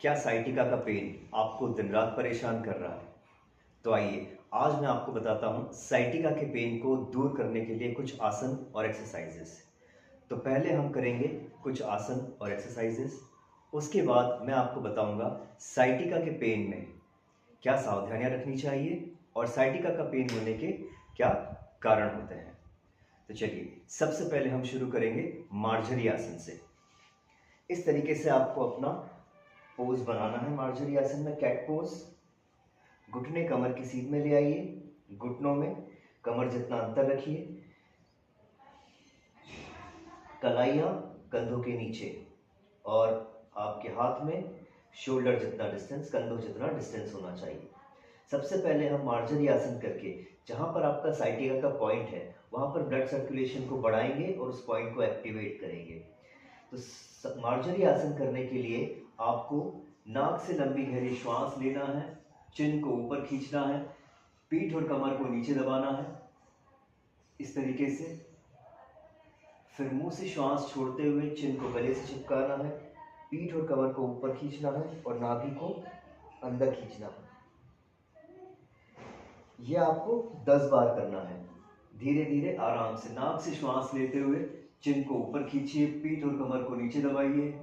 क्या साइटिका का पेन आपको दिन रात परेशान कर रहा है? तो आइए आज मैं आपको बताता हूँ साइटिका के पेन को दूर करने के लिए कुछ आसन और एक्सरसाइजेस। तो पहले हम करेंगे कुछ आसन और एक्सरसाइजेस। उसके बाद मैं आपको बताऊंगा साइटिका के पेन में क्या सावधानियां रखनी चाहिए और साइटिका का पेन होने के क्या कारण होते हैं। तो चलिए सबसे पहले हम शुरू करेंगे मार्जरी आसन से। इस तरीके से आपको अपना पोज बनाना है। मार्जरी आसन में कैट पोज। घुटने कमर की सीध में ले आइए, घुटनों में कमर जितना अंतर रखिए, कलाइयाँ कंधों के नीचे और आपके हाथ में शोल्डर जितना डिस्टेंस, कंधों जितना डिस्टेंस होना चाहिए। सबसे पहले हम मार्जरी आसन करके जहाँ पर आपका साइटिका का पॉइंट है वहाँ पर ब्लड सर्कुलेशन को बढ़ाएंगे और उस पॉइंट को एक्टिवेट करेंगे। तो मार्जरी आसन करने के लिए आपको नाक से लंबी गहरी श्वास लेना है, चिन को ऊपर खींचना है, पीठ और कमर को नीचे दबाना है इस तरीके से। फिर मुंह से श्वास छोड़ते हुए चिन को गले से चिपकाना है, पीठ और कमर को ऊपर खींचना है और नाभि को अंदर खींचना है। यह आपको 10 बार करना है। धीरे धीरे आराम से नाक से श्वास लेते हुए चिन को ऊपर खींचिए, पीठ और कमर को नीचे दबाइए,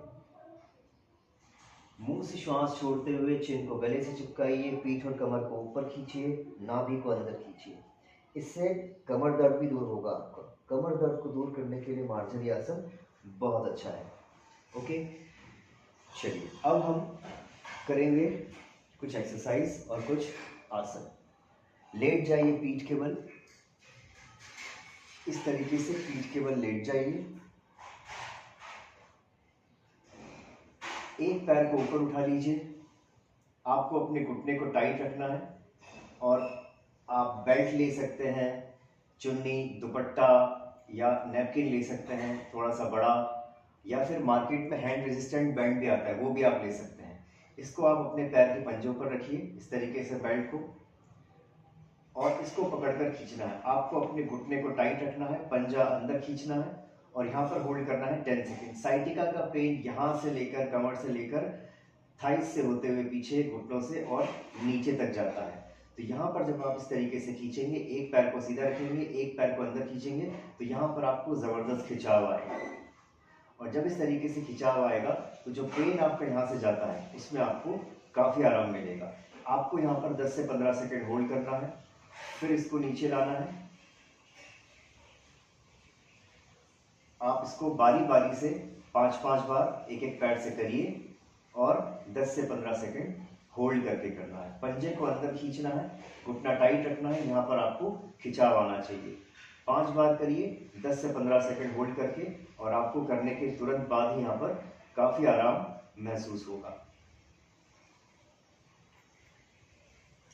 मुंह से श्वास छोड़ते हुए चिन को गले से चिपकाइए, पीठ और कमर को ऊपर खींचिए, नाभि को अंदर खींचिए। इससे कमर दर्द भी दूर होगा आपका। कमर दर्द को दूर करने के लिए मार्जरी आसन बहुत अच्छा है। ओके, चलिए अब हम करेंगे कुछ एक्सरसाइज और कुछ आसन। लेट जाइए पीठ के बल। इस तरीके से पीठ के बल लेट जाइए। एक पैर को ऊपर उठा लीजिए। आपको अपने घुटने को टाइट रखना है और आप बेल्ट ले सकते हैं, चुन्नी, दुपट्टा या नैपकिन ले सकते हैं थोड़ा सा बड़ा, या फिर मार्केट में हैंड रेजिस्टेंट बैंड भी आता है, वो भी आप ले सकते हैं। इसको आप अपने पैर के पंजों पर रखिए इस तरीके से बेल्ट को, और इसको पकड़कर खींचना है। आपको अपने घुटने को टाइट रखना है, पंजा अंदर खींचना है और यहाँ पर होल्ड करना है 10 सेकेंड। साइटिका का पेन यहाँ से लेकर कमर से लेकर थाइस से होते हुए पीछे घुटनों से और नीचे तक जाता है। तो यहाँ पर जब आप इस तरीके से खींचेंगे, एक पैर को सीधा रखेंगे, एक पैर को अंदर खींचेंगे, तो यहाँ पर आपको जबरदस्त खिंचाव आएगा। और जब इस तरीके से खिंचाव आएगा तो जो पेन आपका यहाँ से जाता है उसमें आपको काफी आराम मिलेगा। आपको यहाँ पर 10 से 15 सेकेंड होल्ड करना है, फिर इसको नीचे लाना है। आप इसको बारी बारी से 5-5 बार एक एक पैर से करिए और 10 से 15 सेकेंड होल्ड करके करना है। पंजे को अंदर खींचना है, घुटना टाइट रखना है, यहाँ पर आपको खिंचाव आना चाहिए। 5 बार करिए 10 से 15 सेकेंड होल्ड करके, और आपको करने के तुरंत बाद ही यहाँ पर काफी आराम महसूस होगा।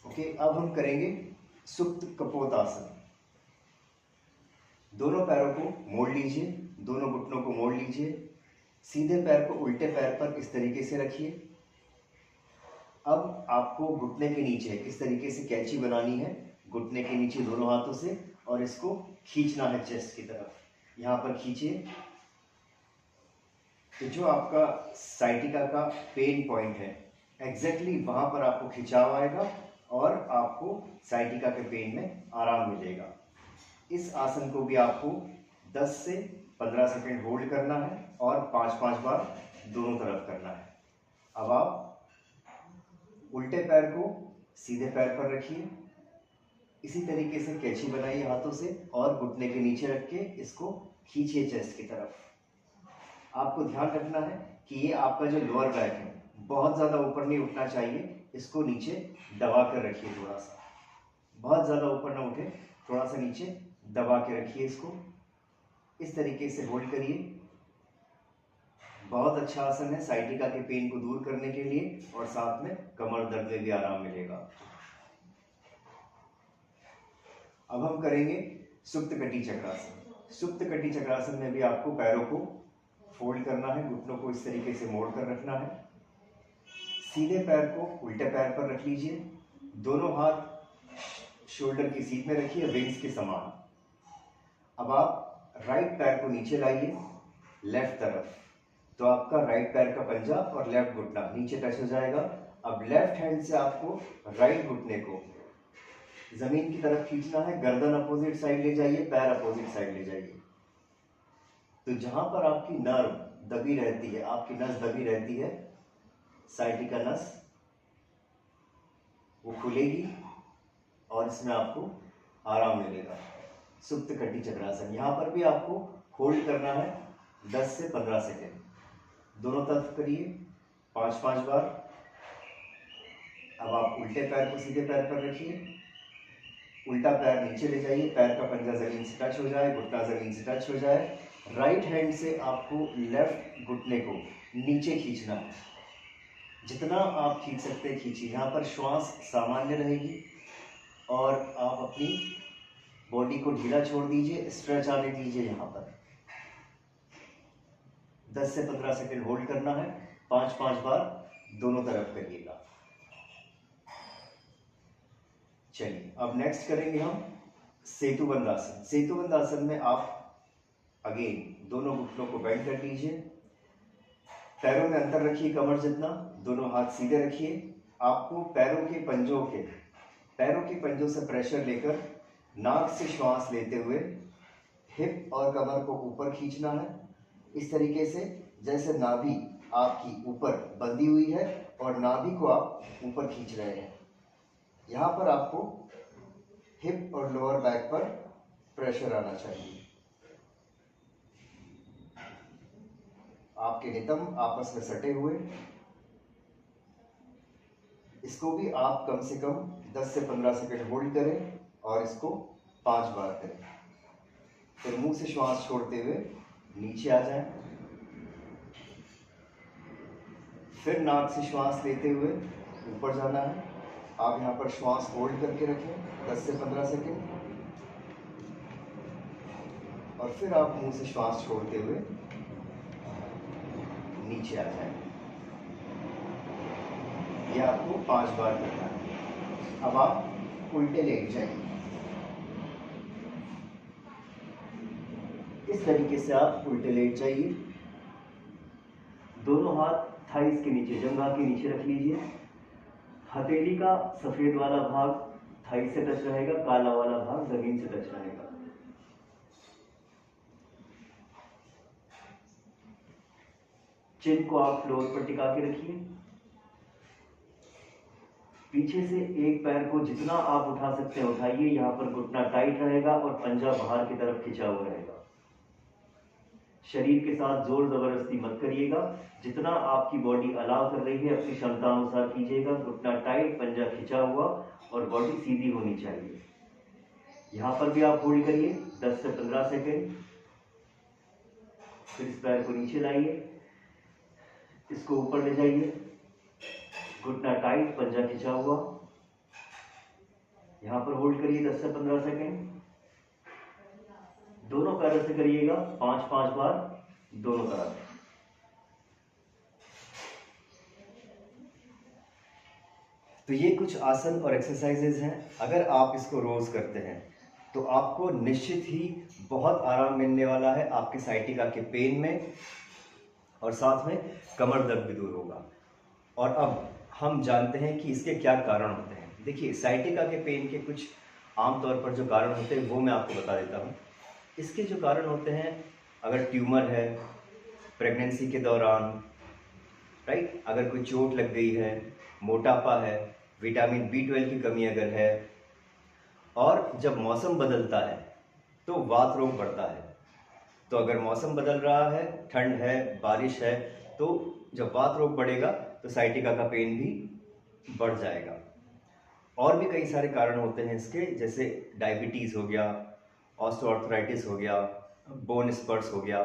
ओके, अब हम करेंगे सुप्त कपोतासन। दोनों पैरों को मोड़ लीजिए, दोनों घुटनों को मोड़ लीजिए, सीधे पैर को उल्टे पैर पर इस तरीके से रखिए। अब आपको घुटने के नीचे इस तरीके से कैंची बनानी है, घुटने के नीचे दोनों हाथों से, और इसको खींचना है चेस्ट की तरफ। यहाँ पर खींचिए तो जो आपका साइटिका का पेन पॉइंट है एग्जैक्टली वहां पर आपको खिंचाव आएगा और आपको साइटिका के पेन में आराम मिलेगा। इस आसन को भी आपको 10 से 15 सेकेंड होल्ड करना है और 5-5 बार दोनों तरफ करना है। अब आप उल्टे पैर को सीधे पैर पर रखिए, इसी तरीके से कैंची बनाइए हाथों से और घुटने के नीचे रख के इसको खींचिए चेस्ट की तरफ। आपको ध्यान रखना है कि ये आपका जो लोअर बैक है बहुत ज़्यादा ऊपर नहीं उठना चाहिए, इसको नीचे दबा कर रखिए थोड़ा सा, बहुत ज़्यादा ऊपर ना उठे, थोड़ा सा नीचे दबा के रखिए इसको। इस तरीके से होल्ड करिए। बहुत अच्छा आसन है साइटिका के पेन को दूर करने के लिए, और साथ में कमर दर्द में भी आराम मिलेगा। अब हम करेंगे सुप्त कटी चक्रासन। सुप्त कटी चक्रासन में भी आपको पैरों को फोल्ड करना है, घुटनों को इस तरीके से मोड़ कर रखना है, सीधे पैर को उल्टे पैर पर रख लीजिए, दोनों हाथ शोल्डर की सीध में रखिए विंग्स के समान। अब आप राइट पैर को नीचे लाइए लेफ्ट तरफ, तो आपका राइट पैर का पंजा और लेफ्ट घुटना नीचे टच हो जाएगा। अब लेफ्ट हैंड से आपको राइट घुटने को जमीन की तरफ खींचना है, गर्दन अपोजिट साइड ले जाइए, पैर अपोजिट साइड ले जाइए। तो जहां पर आपकी नर्व दबी रहती है, आपकी नस दबी रहती है, साइटिका नस, वो खुलेगी और इसमें आपको आराम मिलेगा। सुप्त कटी चक्रासन। यहां पर भी आपको होल्ड करना है 10 से 15 सेकेंड। दोनों तरफ करिए 5-5 बार। अब आप उल्टे पैर को सीधे पैर पर रखिए, उल्टा पैर नीचे ले जाइए, पैर का पंजा जमीन से टच हो जाए, घुटना जमीन से टच हो जाए। राइट हैंड से आपको लेफ्ट घुटने को नीचे खींचना है, जितना आप खींच सकते हैं खींचिए। यहाँ पर श्वास सामान्य रहेगी और आप अपनी बॉडी को ढीला छोड़ दीजिए, स्ट्रेच आने दीजिए। यहाँ पर 10 से 15 सेकेंड होल्ड करना है, 5-5 बार दोनों तरफ करिएगा। चलिए अब नेक्स्ट करेंगे हम सेतुबंध आसन। सेतुबंध आसन में आप अगेन दोनों घुटनों को बेंड कर लीजिए, पैरों में अंतर रखिए कमर जितना, दोनों हाथ सीधे रखिए। आपको पैरों के पंजों से प्रेशर लेकर नाक से श्वास लेते हुए हिप और कमर को ऊपर खींचना है, इस तरीके से जैसे नाभि आपकी ऊपर बंधी हुई है और नाभि को आप ऊपर खींच रहे हैं। यहाँ पर आपको हिप और लोअर बैक पर प्रेशर आना चाहिए। आपके नितंब आपस में सटे हुए। इसको भी आप कम से कम 10 से 15 सेकंड होल्ड करें और इसको 5 बार करें। फिर मुंह से श्वास छोड़ते हुए नीचे आ जाएं, फिर नाक से श्वास लेते हुए ऊपर जाना है। आप यहाँ पर श्वास होल्ड करके रखें 10 से 15 सेकंड और फिर आप मुंह से श्वास छोड़ते हुए नीचे आ जाए। ये आपको 5 बार करना है। अब आप उल्टे लेट जाइए, इस तरीके से आप उल्टे लेट जाइए। दोनों हाथ थाइस के नीचे, जंघा के नीचे रख लीजिए। हथेली का सफेद वाला भाग थाइस से टच रहेगा, काला वाला भाग जमीन से टच रहेगा। चिन को आप फ्लोर पर टिका के रखिए। पीछे से एक पैर को जितना आप उठा सकते हैं उठाइए। यहाँ पर घुटना टाइट रहेगा और पंजा बाहर की तरफ खिंचा हुआ रहेगा। शरीर के साथ जोर जबरदस्ती मत करिएगा, जितना आपकी बॉडी अलाउ कर रही है अपनी क्षमता अनुसार कीजिएगा। घुटना टाइट, पंजा खिंचा हुआ और बॉडी सीधी होनी चाहिए। यहाँ पर भी आप होल्ड करिए 10 से 15 सेकेंड। फिर इस पैर को नीचे लाइए, इसको ऊपर ले जाइए, घुटना टाइट, पंजा खिंचा हुआ। यहां पर होल्ड करिए 10 से 15 सेकेंड। दोनों पैरों से करिएगा 5-5 बार दोनों तरफ। तो ये कुछ आसन और एक्सरसाइजेज हैं। अगर आप इसको रोज करते हैं तो आपको निश्चित ही बहुत आराम मिलने वाला है आपके साइटिका के पेन में, और साथ में कमर दर्द भी दूर होगा। और अब हम जानते हैं कि इसके क्या कारण होते हैं। देखिए, साइटिका के पेन के कुछ आमतौर पर जो कारण होते हैं वो मैं आपको बता देता हूँ। इसके जो कारण होते हैं, अगर ट्यूमर है प्रेगनेंसी के दौरान, राइट, अगर कोई चोट लग गई है, मोटापा है, विटामिन B12 की कमी अगर है, और जब मौसम बदलता है तो वात रोग बढ़ता है। तो अगर मौसम बदल रहा है, ठंड है, बारिश है, तो जब वात रोग बढ़ेगा तो साइटिका का पेन भी बढ़ जाएगा। और भी कई सारे कारण होते हैं इसके, जैसे डायबिटीज़ हो गया, ऑस्टियोआर्थराइटिस हो गया, बोन स्पर्स हो गया।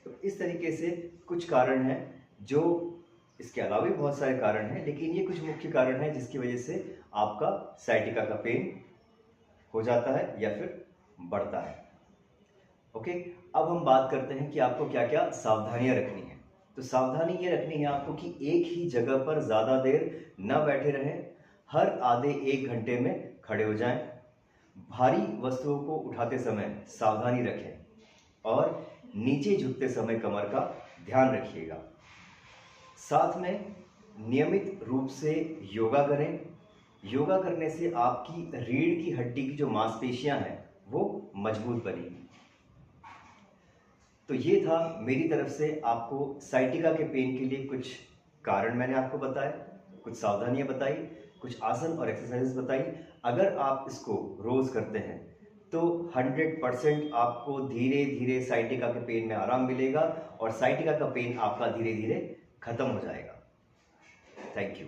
तो इस तरीके से कुछ कारण हैं जो, इसके अलावा भी बहुत सारे कारण हैं, लेकिन ये कुछ मुख्य कारण हैं जिसकी वजह से आपका साइटिका का पेन हो जाता है या फिर बढ़ता है। ओके, अब हम बात करते हैं कि आपको क्या क्या सावधानियां रखनी है। तो सावधानी ये रखनी है आपको कि एक ही जगह पर ज़्यादा देर न बैठे रहें, हर आधे 1 घंटे में खड़े हो जाएं। भारी वस्तुओं को उठाते समय सावधानी रखें और नीचे झुकते समय कमर का ध्यान रखिएगा। साथ में नियमित रूप से योगा करें। योगा करने से आपकी रीढ़ की हड्डी की जो मांसपेशियां हैं वो मजबूत बनेगी। तो ये था मेरी तरफ से आपको साइटिका के पेन के लिए कुछ कारण मैंने आपको बताए, कुछ सावधानियां बताई, कुछ आसन और एक्सरसाइजेस बताई। अगर आप इसको रोज करते हैं तो 100% आपको धीरे धीरे साइटिका के पेन में आराम मिलेगा और साइटिका का पेन आपका धीरे धीरे खत्म हो जाएगा। Thank you.